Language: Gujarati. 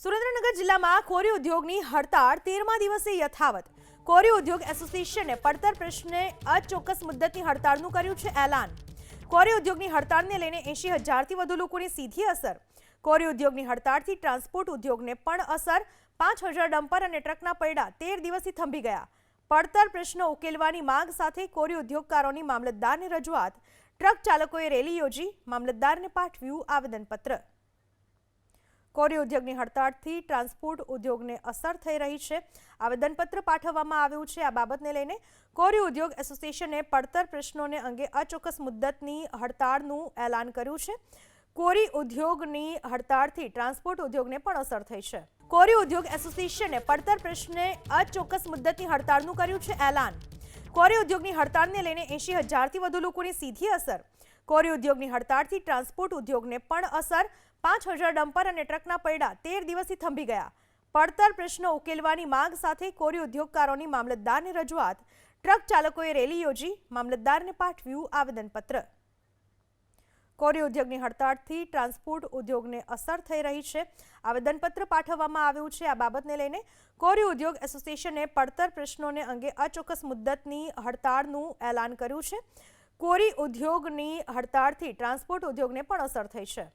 સુરેન્દ્રનગર જિલ્લામાં કોરી ઉદ્યોગની હડતાળ 13મા દિવસે યથાવત। કોરી ઉદ્યોગ એસોસિએશને પડતર પ્રશ્ને અચોક્કસ મુદ્દતની હડતાળનું કર્યું છે એલાન। કોરી ઉદ્યોગની હડતાળને લઈને 80,000થી વધુ લોકોને સીધી અસર। કોરી ઉદ્યોગની હડતાળથી ટ્રાન્સપોર્ટ ઉદ્યોગને પણ અસર। 5,000 ડમ્પર અને ટ્રકના પૈડા 13 દિવસથી થંભી ગયા। પડતર પ્રશ્નો ઉકેલવાની માંગ સાથે કોરી ઉદ્યોગકારોની મામલતદારને રજૂઆત। ટ્રક ચાલકોએ રેલી યોજી મામલતદારને પાઠવ્યું આવેદનપત્ર। કોરી ઉદ્યોગની હડતાળથી ટ્રાન્સપોર્ટ ઉદ્યોગને અસર થઈ રહી છે। આવેદનપત્ર પાઠવવામાં આવ્યું છે। આ બાબતને લઈને કોરી ઉદ્યોગ એસોસિએશને પડતર પ્રશ્નોને અંગે અચોક્કસ મુદ્દતની હડતાળનું એલાન કર્યું છે। કોરી ઉદ્યોગની હડતાળથી ટ્રાન્સપોર્ટ ઉદ્યોગને પણ અસર થઈ છે। કોરી ઉદ્યોગ એસોસિએશને પડતર પ્રશ્ને અચોક્કસ મુદ્દતની હડતાળનું કર્યું છે એલાન। કોરી ઉદ્યોગની હડતાળને લઈને 80,000થી વધુ લોકોને સીધી અસર। કોરી ઉદ્યોગની હડતાળથી ટ્રાન્સપોર્ટ ઉદ્યોગને પણ અસર। 5,000 ડમ્પર અને ટ્રકના પૈડા 13 દિવસથી થંભી ગયા। પડતર પ્રશ્નો ઉકેલવાની માંગ સાથે કોરી ઉદ્યોગકારોની મામલતદારને રજૂઆત। ટ્રક ચાલકોએ રેલી યોજી મામલતદારને પાઠવ્યું આવેદનપત્ર। કોરી ઉદ્યોગની હડતાળથી ટ્રાન્સપોર્ટ ઉદ્યોગને અસર થઈ રહી છે। આવેદનપત્ર પાઠવવામાં આવ્યું છે। આ બાબતને લઈને કોરી ઉદ્યોગ એસોસિએશને પડતર પ્રશ્નોને અંગે અચોક્કસ મુદ્દતની હડતાળનું એલાન કર્યું છે। કોરી ઉદ્યોગની હડતાળથી ટ્રાન્સપોર્ટ ઉદ્યોગને પણ અસર થઈ છે।